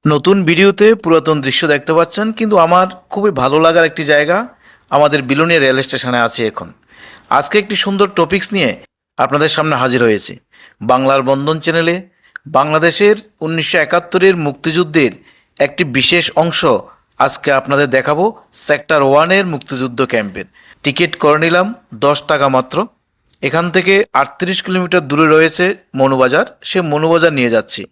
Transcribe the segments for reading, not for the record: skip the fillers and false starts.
নতুন ভিডিওতে পুরাতন দৃশ্য দেখতে পাচ্ছেন, কিন্তু আমার খুবই ভালো লাগার একটি জায়গা আমাদের বিলোনিয়া রেল স্টেশনে আছে এখন। আজকে একটি সুন্দর টপিকস নিয়ে আপনাদের সামনে হাজির হয়েছে। বাংলার বন্ধন চ্যানেলে বাংলাদেশের 1971-এর মুক্তিযুদ্ধের একটি বিশেষ অংশ আজকে আপনাদের দেখাবো। সেক্টর 1-এর মুক্তিযুদ্ধ ক্যাম্পের টিকিট করে নিলাম 10 টাকা মাত্র। এখান থেকে 38 কিলোমিটার দূরে রয়েছে মনুবাজার, সে মনুবাজার নিয়ে যাচ্ছি।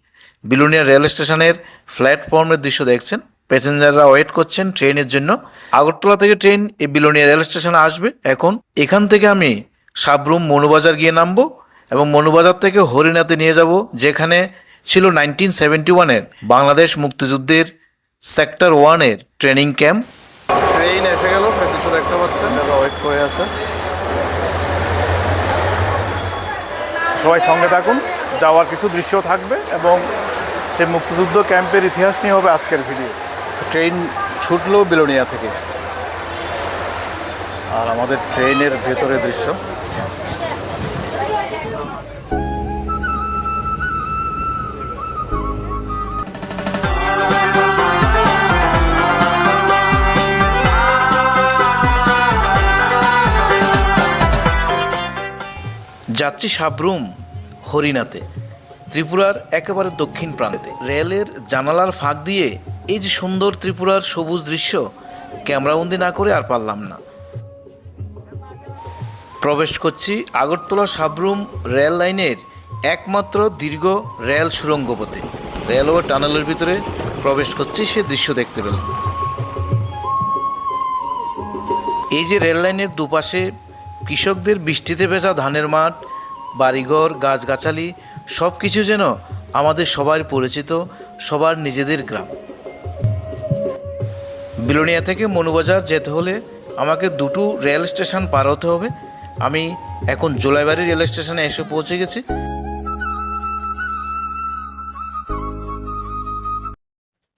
বিলোনিয়া রেল স্টেশনের প্ল্যাটফর্মের দৃশ্য দেখছেন, প্যাসেঞ্জাররা ওয়েট করছেন ট্রেনের জন্য। আগরতলা থেকে ট্রেন এই বিলোনিয়া রেল স্টেশনে আসবে। এখন এখান থেকে আমি সাবরুম মনুবাজার গিয়ে নামবো এবং মনুবাজার থেকে হরিণাতে নিয়ে যাব, যেখানে ছিল 1971-এর বাংলাদেশ মুক্তিযুদ্ধের সেক্টর 1-এর ট্রেনিং ক্যাম্প। ট্রেন এসে গেল, সে দৃশ্য দেখতে পাচ্ছেন, ওয়েট করে আছে। সবাই সঙ্গে থাকুন, যাওয়ার কিছু দৃশ্য থাকবে এবং সে মুক্তিযুদ্ধ ক্যাম্পের ইতিহাস নিয়ে হবে আজকের ভিডিও। ট্রেন ছুটলো বিলোনিয়া থেকে, আর আমাদের ট্রেনের ভেতরে দৃশ্য। যাচ্ছি সাবরুম হরিণাতে, ত্রিপুরার একেবারে দক্ষিণ প্রান্তে। রেলের জানালার ফাঁক দিয়ে এই যে সুন্দর ত্রিপুরার সবুজ দৃশ্য ক্যামেরাবন্দি না করে আর পারলাম না। প্রবেশ করছি আগরতলা সাবরুম রেল লাইনের একমাত্র দীর্ঘ রেল সুড়ঙ্গ পথে। রেলওয়ে টানেলের ভিতরে প্রবেশ করছি, সে দৃশ্য দেখতে পেলাম। এই যে রেল লাইনের দুপাশে কৃষকদের বৃষ্টিতে ভেজা ধানের মাঠ, বাড়িঘর, গাছগাছালি, সব কিছু যেন আমাদের সবার পরিচিত, সবার নিজেদের গ্রাম। বিলোনিয়া থেকে মনুবাজার যেতে হলে আমাকে দুটো রেল স্টেশন পার হতে হবে। আমি এখন জোলাইবাড়ি রেল স্টেশনে এসে পৌঁছে গেছি।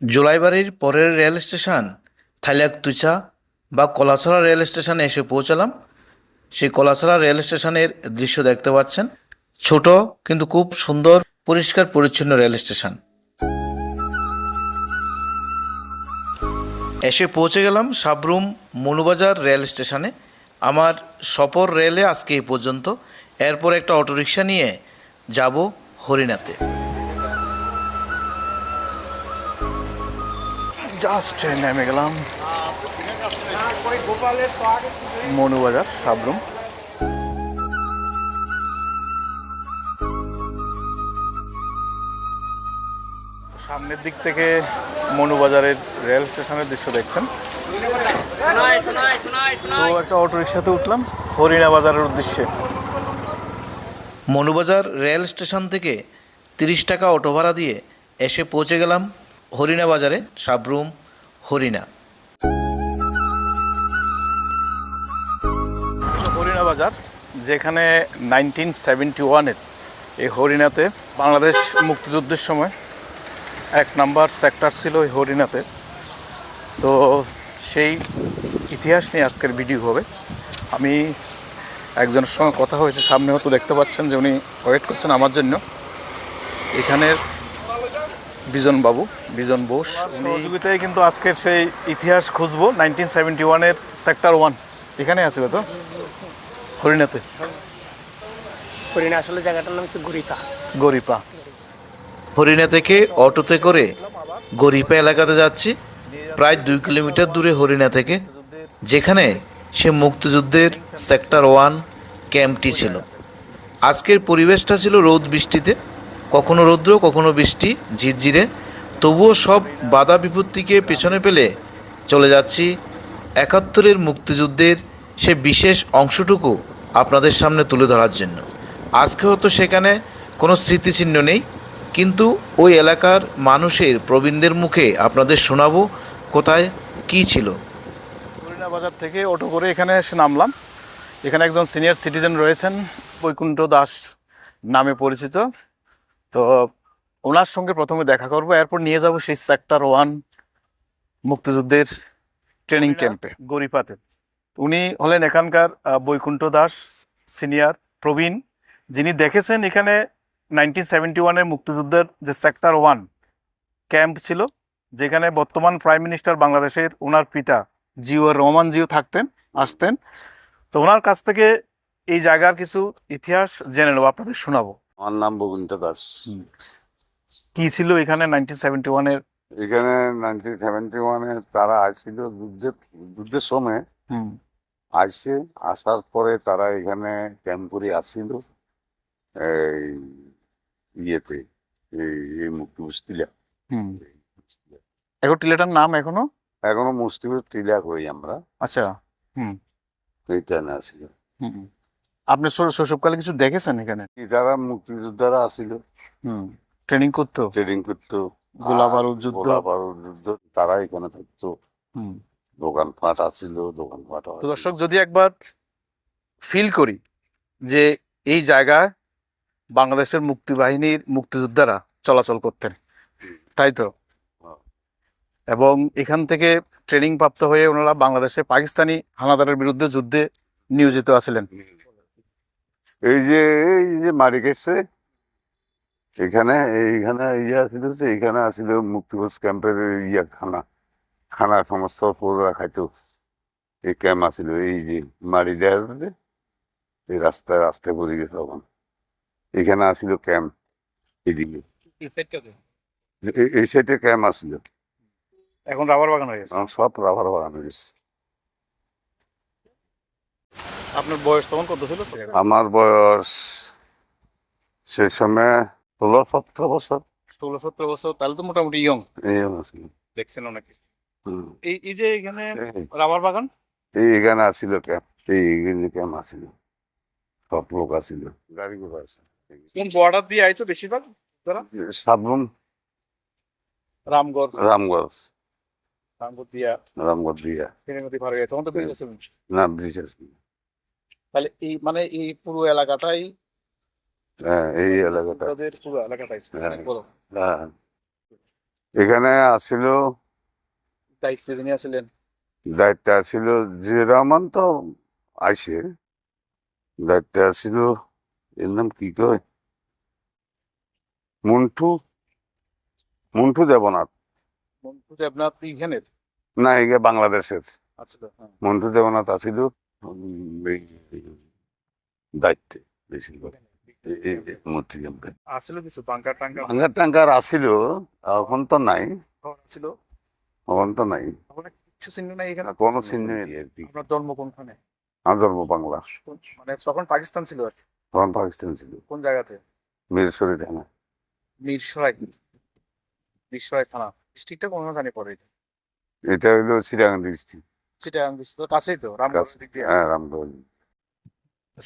জোলাইবাড়ির পরের রেল স্টেশন থাইলাকতুচা বা কলাছড়া রেল স্টেশনে এসে পৌঁছালাম। সেই কলাছড়া রেল স্টেশনের দৃশ্য দেখতে পাচ্ছেন। ছোট কিন্তু খুব সুন্দর, পরিষ্কার পরিচ্ছন্ন রেল স্টেশন। এসে পৌঁছে গেলাম সাবরুম মনুবাজার রেল স্টেশনে। আমার সফর রেলে আজকে এই পর্যন্ত। এরপর একটা অটোরিকশা নিয়ে যাব হরিণাতে। জাস্ট নেমে গেলাম মনুবাজার সাবরুম। সামনের দিক থেকে মনুবাজারের রেল স্টেশনের দৃশ্য দেখছেন। তো একটা অটোরিকশাতে উঠলাম হরিণা বাজারের উদ্দেশ্যে। মনুবাজার রেল স্টেশন থেকে 30 টাকা অটো ভাড়া দিয়ে এসে পৌঁছে গেলাম হরিণা বাজারে, সাবরুম হরিণা। হরিণা বাজার, যেখানে 1971-এর এই হরিণাতে বাংলাদেশ মুক্তিযুদ্ধের সময় 1 নম্বর সেক্টর ছিল এই হরিণাতে। তো সেই ইতিহাস নিয়ে আজকের ভিডিও হবে। আমি একজনের সঙ্গে কথা হয়েছে, সামনে হয়তো দেখতে পাচ্ছেন যে উনি ওয়েট করছেন আমার জন্য। এখানের বিজন বোস সহযোগিতায় কিন্তু আজকের সেই ইতিহাস খুঁজবো। 1971-এর সেক্টর 1 এখানে আছে তো হরিণাতে। হরিণা আসলে জায়গাটার নাম হচ্ছে গরিপা। হরিণা থেকে অটোতে করে গরিপা এলাকাতে যাচ্ছি, প্রায় 2 কিলোমিটার দূরে হরিণা থেকে, যেখানে সে মুক্তিযুদ্ধের সেক্টর 1 ক্যাম্পটি ছিল। আজকের পরিবেশটা ছিল রোদ বৃষ্টিতে, কখনো রৌদ্র কখনো বৃষ্টি ঝিরঝিরে। তবুও সব বাধা বিপত্তিকে পেছনে ফেলে চলে যাচ্ছি 71-এর মুক্তিযুদ্ধের সে বিশেষ অংশটুকু আপনাদের সামনে তুলে ধরার জন্য। আজকে হয়তো সেখানে কোনো স্মৃতিচিহ্ন নেই, কিন্তু ওই এলাকার মানুষের প্রবীণদের মুখে আপনাদের শোনাবো কোথায় কী ছিল। হরিণা বাজার থেকে অটো করে এখানে এসে নামলাম। এখানে একজন সিনিয়র সিটিজেন রয়েছেন, বৈকুণ্ঠ দাস নামে পরিচিত। তো ওনার সঙ্গে প্রথমে দেখা করব, এরপর নিয়ে যাব সেই সেক্টর 1 মুক্তিযুদ্ধের ট্রেনিং ক্যাম্পে গরিপাতে। উনি হলেন এখানকার বৈকুণ্ঠ দাস, সিনিয়র প্রবীণ, যিনি দেখেছেন এখানে 1971-এর মুক্তিযুদ্ধের যে সেক্টর 1 ক্যাম্প ছিল যেখানে বর্তমান প্রাইম মিনিস্টার বাংলাদেশের ওনার পিতা জিয়াউর রহমান জিও থাকতেন, আসতেন। তো ওনার কাছ থেকে এই জায়গার কিছু ইতিহাস জেনে নেবো, আপনাদের শোনাবো। আমার নাম বগুন্তা দাস। কি ছিল এখানে 1971-এর? এখানে 1971-এ তারা আসছিল যুদ্ধের সময় আসছে। আসার পরে তারা এখানে ক্যাম্প করে আসছিল এই ইয়েতে, এই মুক্তিপুর টিলা। এখন টিলাটার নাম এখনো? এখনো মুক্তিপুর টিলা করি আমরা। আচ্ছা। এইখানে আসছিল। আপনি শৈশবকালে কিছু দেখেছেন এখানে? যারা মুক্তিযোদ্ধারা আসছিল, ট্রেনিং করতো, ট্রেনিং করতো, গোলা বারুদ যুদ্ধ। গোলা বারুদ যুদ্ধ, তারা এখানে থাকতো। দোকানপাট আসছিল, দোকানপাট। তো দর্শক, যদি একবার ফিল করি যে এই জায়গায় বাংলাদেশের মুক্তিবাহিনীর মুক্তিযোদ্ধারা চলাচল করতেন, তাই তো? এবং এখান থেকে ট্রেনিং প্রাপ্ত হয়ে ওনারা বাংলাদেশে পাকিস্তানি হানাদারের বিরুদ্ধে যুদ্ধে নিয়োজিত আছিলেন। এই যে মারি গেছে এখানে, এইখানে ইয়ে আসছিল, এইখানে আসছিল মুক্তিযোদ্ধা ক্যাম্পের খানা সমস্ত পড়া খাইতো। এই ক্যাম্প আসছিল, এই যে মারি দেওয়া যাচ্ছে, এই রাস্তায় পড়ে গেছে তখন। এখানে আসছিল ক্যাম্প, এদিকে এই সাইডে ক্যাম্প আসছিল। এখন রাবার বাগান হয়ে গেছে, এখন সব রাবার বাগান হয়ে গেছে। আপনার বয়স তখন কত ছিল? আমার বয়স সে সময় 16-17 বছর। 16-17 বছর, তাহলে তো মোটামুটি ইয়ং। এই আসছিল। দেখছেন অনেক কিছু। হুম। এই যে এখানে রাবার বাগান, এইখানে আসছিল ক্যাম্প, এই ক্যাম্প আসছিল, সব লোক আসছিল, গাড়ি ঘোড়া আছে। কোন বর্ডার দিয়ে আইতো বেশিরভাগ? সাবরুম, রামগড় দিয়া রামগড় দিয়া। ফেনী নদী পার হয়ে, তখন তো ব্রিজ আছে। না, ব্রিজ আছে। তাহলে এই মানে এই পুরো এলাকাটাই, হ্যাঁ, এই এলাকাটা। তাদের পুরো এলাকাটাই অনেক বড়। হ্যাঁ, এখানে আসছিল, দায়িত্বে যিনি আছিলেন, দায়িত্বে আসছিল জিয়াউর রহমান, তো আইসে দায়িত্বে আসছিল, এর নাম কি কয়, মন্টু দেবনাথ। মন্টু দেবনাথ এখানের? না, এগে বাংলাদেশের আচ্ছা। মন্টু দেবনাথ আসছিল এই দায়িত্বে বেশিরভাগ মূর্তি ক্যাম্পে। আসলে কিছু বাঙ্কার টাঙ্কার ভাঙ্গার টাঙ্গার আসছিল, এখন তো নাই, ছিল, এখন তো নাই, তখন কিছু চিহ্ন নাই এখানে। কোনো চিহ্ন নেই আর কি। আপনার জন্ম কোনখানে? আমার জন্ম বাংলা। মানে তখন পাকিস্তান ছিল আর কি। তখন পাকিস্তান ছিল। কোন জায়গাতে? মিরসরাই থানা। মিরসরাই থানা ডিস্ট্রিক্টটা কোন জানি পড়ে? এটা হইলো চিটাগাং ডিস্ট্রিক্ট। চিটাগাং ডিস্ট্রিক্ট কাছেই তো, রামগড় দিক দিয়ে। হ্যাঁ, রামগড়।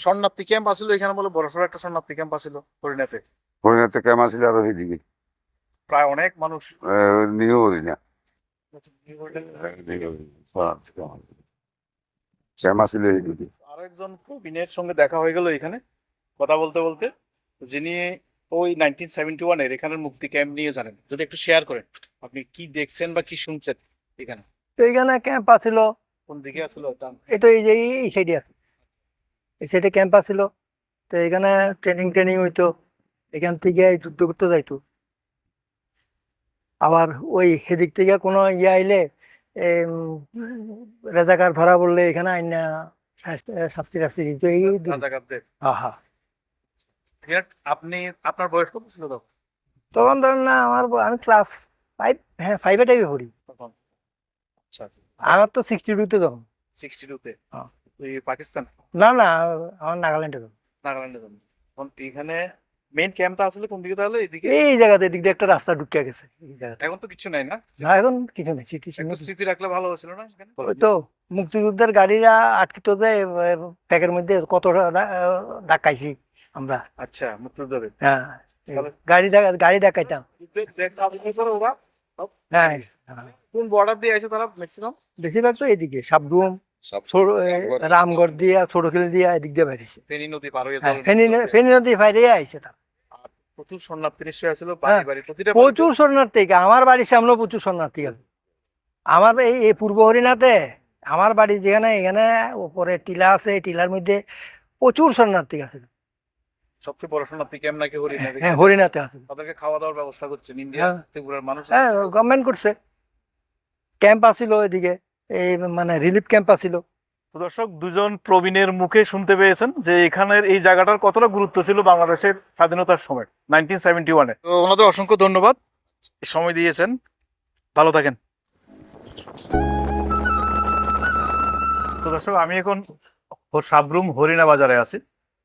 শরণার্থী ক্যাম্প আছিল এখানে, বলে বড়সড় একটা শরণার্থী ক্যাম্প আছিল হরিণাতে। হরিণাতে ক্যাম্প আসছিল, আরো এইদিকে প্রায় অনেক মানুষ। নিউ হরিণা ক্যাম্প আসছিল এইদিকে। আরো একজন প্রবীণের সঙ্গে দেখা হয়ে গেল এখানে কথা বলতে বলতে, যিনি ওই 1971-এর এখানের মুক্তি ক্যাম্প নিয়ে জানেন। যদি একটু শেয়ার করেন, আপনি কি দেখছেন বা কি শুনছেন এখানে? তো এইখানে ক্যাম্প আছিল। কোন দিকে আসলো? এই তো এই যে এই সাইডে আছে, এই সাইডে ক্যাম্প আছিল। তো এখানে ট্রেনিং হইতো, এখান থেকে যুদ্ধ করতে যাইতো। আবার ওই সেদিক থেকে কোনো ইয়ে আইলে, রেজাকার ধরা বললে এখানে আইনা শাস্তি দিত। এই রাজাকারদের। আহা, আপনি, আপনার বয়স কত ছিল তখন? তখন ধরেন না, আমি ক্লাস 5, হ্যাঁ 5-এ টাইপে পড়ি তখন। আচ্ছা, আমার তো 62-তে তখন। 62-তে? হ্যাঁ। ওই পাকিস্তান? না, আমার নাগাল্যান্ডে তখন। নাগাল্যান্ডে তখন। তখন এইখানে মেইন ক্যাম্পটা আসলে কোন দিকে তাহলে? এইদিকে? এই জায়গাতে এদিক দিয়ে একটা রাস্তা ঢুকে গেছে এই জায়গাতে। এখন তো কিছু নাই না? না, এখন কিছু নেই, একটু স্মৃতি রাখলে ভালো হয়েছিল না এখানে? ওই তো মুক্তিযুদ্ধের গাড়িরা আটকিত যে প্যাকের মধ্যে কত ধাক্কাইছি আমরা। আচ্ছা, মুক্তিযোদ্ধাদের। হ্যাঁ, গাড়ি ডাকাইতাম। ওরা হ্যাঁ, কোন বর্ডার দিয়ে আছে তারা ম্যাক্সিমাম? বেশিরভাগ তো এদিকে সাবরুম, রামগড় দিয়া, ছোটখিল দিয়া এদিক দিয়ে বাইরেছে। ফেনী নদী পার হয়ে? ফেনী নদী বাইরে আইছে তার। প্রচুর শরণার্থী নিশ্চয়ই আসছিল বাড়ি বাড়ি, প্রতিটা প্রচুর শরণার্থী। আমার বাড়ির সামনেও প্রচুর শরণার্থী আছে। আমার এই পূর্ব হরিণাতে আমার বাড়ি যেখানে, এখানে উপরে টিলা আছে, এই টিলার মধ্যে প্রচুর শরণার্থী আছে। সবচেয়ে বড় শরণার্থী ক্যাম্প নাকি হরিণা? হ্যাঁ, হরিণাতে আছে। তাদেরকে খাওয়া দাওয়ার ব্যবস্থা করছেন ইন্ডিয়া, ত্রিপুরার মানুষ? হ্যাঁ, গভর্নমেন্ট করছে। ক্যাম্প আছিল এদিকে, এই মানে রিলিফ ক্যাম্প আছিল। তো দর্শক, দুজন প্রবীণের মুখে শুনতে পেয়েছেন যে এখানের এই জায়গাটার কতটা গুরুত্ব ছিল বাংলাদেশের স্বাধীনতার সময় 1971-এ। তো ওনাদের অসংখ্য ধন্যবাদ, সময় দিয়েছেন, ভালো থাকেন। তো দর্শক, আমি এখন সাবরুম হরিণা বাজারে আছি।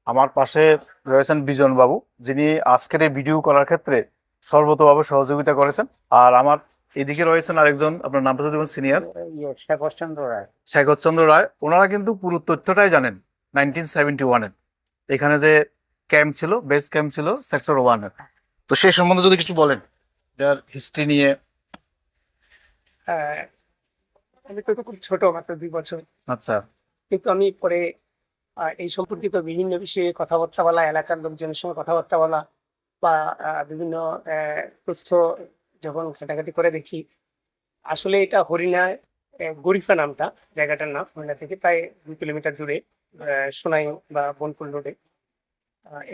আমার পাশে রয়েছেন বিজন বাবু, যিনি আজকের এই ভিডিও করার ক্ষেত্রে সর্বতভাবে সহযোগিতা করেছেন। আর আমার এদিকে রয়েছেন আরেকজন, আপনার নামটা দেবেন, সিনিয়র শেখর চন্দ্র রায়। ওনারা কিন্তু পুরো তথ্যটাই জানেন 1971-এর এখানে যে ক্যাম্প ছিল, বেস ক্যাম্প ছিল সেক্টর 1-এর। তো সেই সম্বন্ধে যদি কিছু বলেন, যার হিস্ট্রি নিয়ে। আমি তো খুব ছোট, মাত্র 2 বছর, আচ্ছা, কিন্তু আমি পরে এই সম্পর্কিত বিভিন্ন বিষয়ে কথাবার্তা বলা, এলাকার লোকজনের সঙ্গে কথাবার্তা বলা বা বিভিন্ন তথ্য যখন ঘাটাঘাটি করে দেখি, আসলে এটা হরিণায় গরিফা নামটা, জায়গাটার নাম হরিণা থেকে প্রায় 2 কিলোমিটার দূরে, সোনাই বা বনফুল রোডে।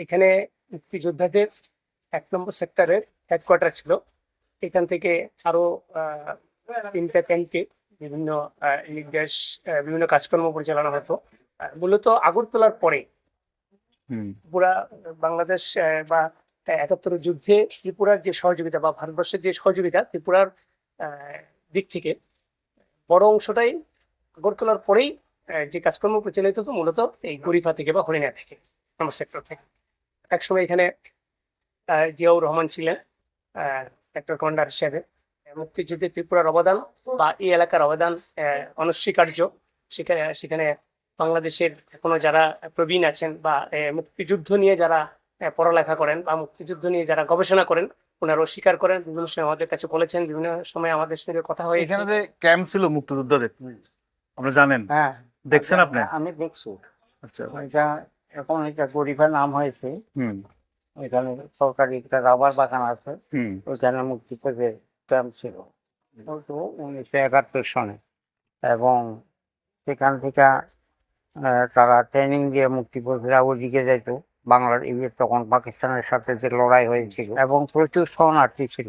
এখানে মুক্তিযোদ্ধাদের 1 নম্বর সেক্টরের হেডকোয়ার্টার ছিল। এখান থেকে আরো 3টা ক্যাম্পে বিভিন্ন নির্দেশ, বিভিন্ন কাজকর্ম পরিচালনা হতো। মূলত আগরতলার পরে পুরা বাংলাদেশ বা 71 যুদ্ধে ত্রিপুরার যে সহযোগিতা বা ভারতবর্ষের যে সহযোগিতা, ত্রিপুরার দিক থেকে বড় অংশটাই আগরতলার পরেই যে কাজকর্ম পরিচালিত হতো মূলত এই গরিফা থেকে বা হরিণা থেকে, নম্বর সেক্টর থেকে। একসময় এখানে জিয়াউর রহমান ছিলেন সেক্টর কমান্ডার হিসেবে। মুক্তিযুদ্ধে ত্রিপুরার অবদান বা এই এলাকার অবদান অনস্বীকার্য। সেখানে বাংলাদেশের এখনো যারা প্রবীণ আছেন বা মুক্তিযুদ্ধ নিয়ে যারা পড়ালেখা করেন বা মুক্তিযুদ্ধ নিয়ে যারা গবেষণা করেন, ওনারা স্বীকার করেন, বিভিন্ন সময় আমাদের কাছে বলেছেন, বিভিন্ন সময় আমাদের সঙ্গে কথা হয়েছে। এখানে যে ক্যাম্প ছিল মুক্তিযোদ্ধাদের, আপনি জানেন? হ্যাঁ, দেখছেন আপনি? আমি দেখছি। আচ্ছা, এটা এখন এটা গরিফা নাম হয়েছে। এখানে সরকারি একটা রাবার বাগান আছে, ওইখানে মুক্তিযোদ্ধাদের ক্যাম্প ছিল 1971 সনে। এবং সেখান থেকে তারা ট্রেনিং দিয়ে মুক্তিযোদ্ধারা ওদিকে যেত। বাংলার তখন পাকিস্তানের সাথে যে লড়াই হয়েছিল, এবং প্রচুর শরণার্থী ছিল।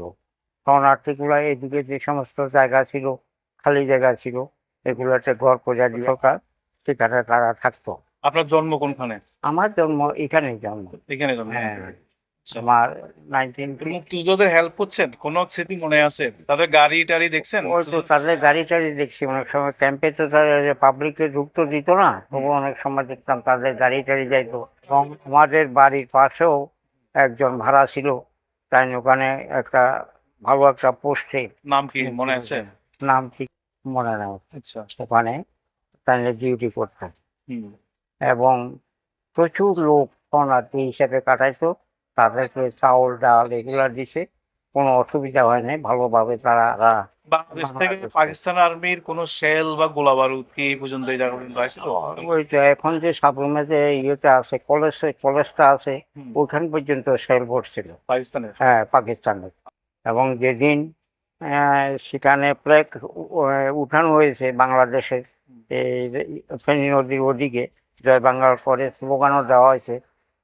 শরণার্থীগুলা এদিকে যে সমস্ত জায়গা ছিল, খালি জায়গা ছিল, এগুলোতে ঘর প্রজাতি সরকার, সেখানে তারা থাকতো। আপনার জন্ম কোনখানে? আমার জন্ম এখানেই জন্ম। এখানে জন্ম? হ্যাঁ, আমার 19 মুক্তিযোদ্ধাদের হেল্প করছেন, কোন স্মৃতি মনে আছে? তাদের গাড়ি টাড়ি দেখছেন? ওই তো তাদের গাড়ি টাড়ি দেখছি। অনেক সময় ক্যাম্পে তো পাবলিককে ঢুকতে দিত না, তবু অনেক সময় দেখতাম তাদের গাড়ি টাড়ি যাইতো। এবং আমাদের বাড়ির পাশেও একজন ভাড়া ছিল, তাই ওখানে একটা ভালো একটা পোস্টে, নাম কি মনে আছে? নাম ঠিক মনে নেই, আচ্ছা, ওখানে তাই ডিউটি করতেন। এবং প্রচুর লোক শরণার্থী হিসেবে কাটাইতো। তাদেরকে চাউল ডাল এগুলা দিছে, কোনো অসুবিধা হয় নাই, ভালোভাবে তারা বাংলাদেশ থেকে পাকিস্তান আর্মির কোন শেল বা গোলা বারুদ কি এই পর্যন্ত এই জায়গা পর্যন্ত আসছিল? ওই তো এখন যে সাবরুমে যে ইয়েটা আছে, কলেজটা আছে, ওখান পর্যন্ত সেল পড়ছিল পাকিস্তানের? হ্যাঁ, পাকিস্তানের। এবং যেদিন সেখানে ফ্ল্যাগ উঠানো হয়েছে বাংলাদেশের, এই ফেনী নদীর ওদিকে জয় বাংলার পরে স্লোগানও দেওয়া হয়েছে,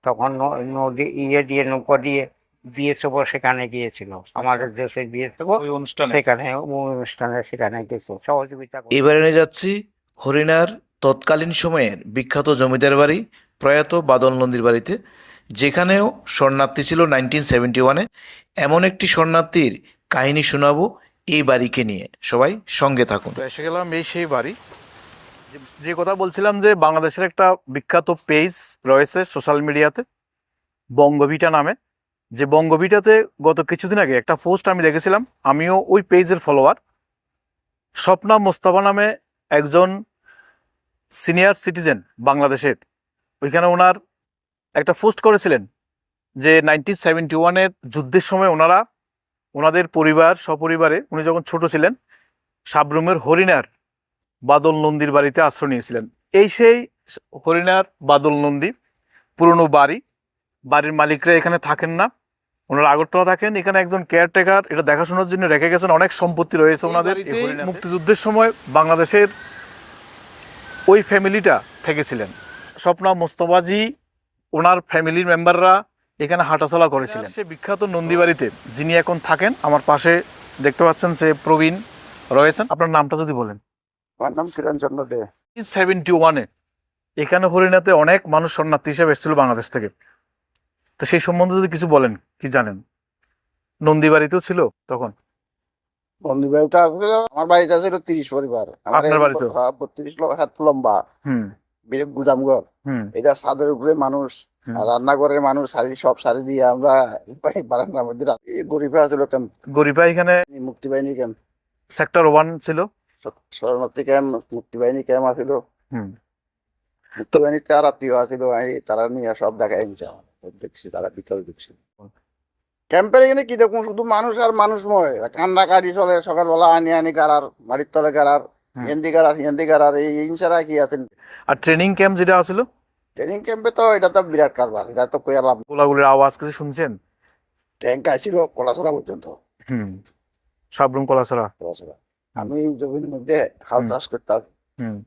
তখন নদী দিয়ে নৌকা দিয়ে বিএসএফ সেখানে গিয়েছিল, আমাদের দেশের বিএসএফ ওই অনুষ্ঠানে? সেখানে অনুষ্ঠানে সেখানে গেছে সহযোগিতা। এবারে নিয়ে যাচ্ছি হরিণার তৎকালীন সময়ের বিখ্যাত জমিদার বাড়ি প্রয়াত বাদল নন্দীর বাড়িতে, যেখানেও শরণার্থী ছিল 1971-এ। এমন একটি শরণার্থীর কাহিনী শোনাবো এই বাড়িকে নিয়ে, সবাই সঙ্গে থাকুন। তো এসে গেলাম এই সেই বাড়ি, যে কথা বলছিলাম যে বাংলাদেশের একটা বিখ্যাত পেজ রয়েছে সোশ্যাল মিডিয়াতে বঙ্গভিটা নামে। যে বঙ্গভিটাতে গত কিছুদিন আগে একটা পোস্ট আমি দেখেছিলাম, আমিও ওই পেজের ফলোয়ার। স্বপ্না মোস্তফা নামে একজন সিনিয়র সিটিজেন বাংলাদেশের, ওইখানে ওনার একটা পোস্ট করেছিলেন যে 1971-এর যুদ্ধের সময় ওনাদের পরিবার সপরিবারে, উনি যখন ছোট ছিলেন, সাবরুমের হরিণার বাদল নন্দীর বাড়িতে আশ্রয় নিয়েছিলেন। এই সেই হরিণার বাদল নন্দী পুরনো বাড়ির মালিকরা এখানে থাকেন না, ওনারা আগরতলা থাকেন। এখানে একজন কেয়ারটেকার এটা দেখাশোনার জন্য রেখে গেছেন, অনেক সম্পত্তি রয়েছে ওনাদের। মুক্তিযুদ্ধের সময় বাংলাদেশের ওই ফ্যামিলিটা থেকেছিলেন। স্বপ্না মোস্তফাজি, ওনার ফ্যামিলির মেম্বাররা এখানে হাঁটাচলা করেছিলেন। সে বিখ্যাত নন্দী বাড়িতে যিনি এখন থাকেন, আমার পাশে দেখতে পাচ্ছেন সে প্রবীণ রয়েছেন। আপনার নামটা যদি বলেন। আমার নাম কিরণচন্দ্র দে। 71-এ এখানে হরিণাতে অনেক মানুষ শরণার্থী হিসেবে এসেছিল বাংলাদেশ থেকে। তো সেই সম্বন্ধে যদি কিছু বলেন, কি জানেন? নন্দীবাড়িতেও ছিল তখন? বন্ধু বাড়িতে আসলে আমার বাড়িতে ছিল 30 পরিবার। আপনার বাড়িতেও? 32 হাত লম্বা হুম বিরাট গুদামঘর। হুম এটা ছাদের উপরে মানুষ, আর রান্নাঘরের মানুষ সব সারি দিয়ে আমরা বারান্দার মধ্যে গরিবে আসলো ক্যাম্প, গরিবা এখানে মুক্তিবাহিনী ক্যাম্প, সেক্টর 1 ছিল। শরণার্থী ক্যাম্প, মুক্তিবাহিনী ক্যাম্প আসিল, হুম মুক্তিবাহিনীর তার আত্মীয় আসিল, তারা নিয়ে সব দেখাই নিছে আমার। সব দেখছি, তারা ভিতরে দেখছি। ক্যাম্পের এখানে কি দেখুন, শুধু মানুষ আর মানুষময়, কান্না কাটি চলে সকালবেলা, আনি আনি গাড়ার, মাটির তলে গাড়ার, হিন্দি গাড়ার এই ছাড়া কি আছে। আর ট্রেনিং ক্যাম্প যেটা আছিল, ট্রেনিং ক্যাম্পে তো এটা তো বিরাট কারবার, এটা তো কইয়া লাভ। গোলাগুলির আওয়াজ কিছু শুনছেন? ট্যাঙ্ক আসছিল কলাছড়া পর্যন্ত, হুম সাবরুম কলাছড়া। কলাছড়া। আমি জমির মধ্যে হাল চাষ করতাম, হুম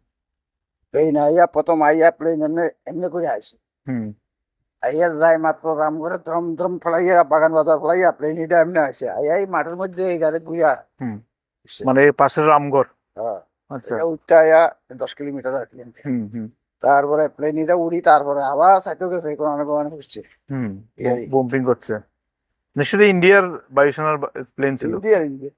প্লেন আইয়া প্রথম আইয়া প্লেন এমনি করে আইসি, হুম আইয়া যাই মাত্র রাম করে দ্রম দ্রম ফলাইয়া বাগান বাজার ফলাইয়া প্লেন এটা এমনি আসে, আইয়া এই মাঠের মধ্যে এই গাড়ি ঘুরিয়া হুম মানে পাশের রামগড়। হ্যাঁ আচ্ছা। উঠতে আইয়া 10 কিলোমিটার আর কি। হুম হুম তারপরে প্লেন এটা উড়ি, তারপরে আবার সাইটে গেছে, অনেক অনেক উঠছে। হুম এই- বোম্পিং করছে। নিশ্চয়ই ইন্ডিয়ার বায়ুসেনার প্লেন ছিল। ইন্ডিয়ার ইন্ডিয়া।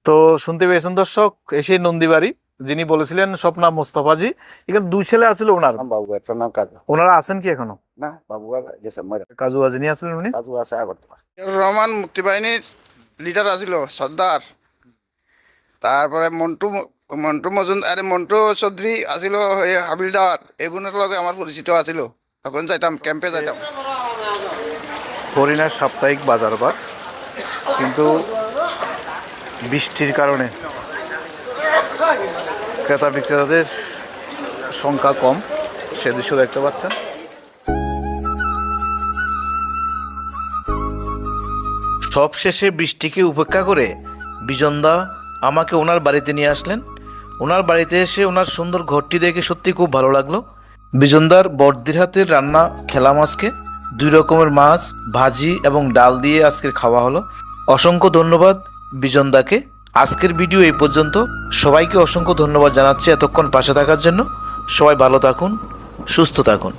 তো শুনতে পেয়েছেন দর্শক, এসে নন্দীবাড়ি, যিনি বলেছিলেন স্বপ্না মোস্তফাজি, এখানে 2 ছেলে আছিল ওনার। বাবু একটা নাম কাজু, ওনারা আছেন কি এখনো? না বাবু গেছে মরে, কাজু যিনি আসলেন উনি? কাজু আছে আগত। রহমান মুক্তিবাহিনীর লিডার আছিল সর্দার। তারপরে মন্টু মজুমদার, মন্টু চৌধুরী আছিল হাবিলদার, এগুলোর লগে আমার পরিচিত আছিল। তখন যাইতাম ক্যাম্পে যাইতাম। হরিণার সাপ্তাহিক বাজারবার, কিন্তু বৃষ্টির কারণে ক্রেতা বিক্রেতাদের সংখ্যা কম, সে দৃশ্য দেখতে পাচ্ছেন। সব শেষে বৃষ্টিকে উপেক্ষা করে বিজনদা আমাকে ওনার বাড়িতে নিয়ে আসলেন। ওনার বাড়িতে এসে ওনার সুন্দর ঘরটি দেখে সত্যি খুব ভালো লাগলো। বিজনদার বর্দির হাতের রান্না খেলাম আজকে। 2 রকমের মাছ, ভাজি এবং ডাল দিয়ে আজকের খাওয়া হলো। অসংখ্য ধন্যবাদ বিজনদাকে। আজকের ভিডিও এই পর্যন্ত। সবাইকে অসংখ্য ধন্যবাদ জানাচ্ছি এতক্ষণ পাশে থাকার জন্য। সবাই ভালো থাকুন, সুস্থ থাকুন।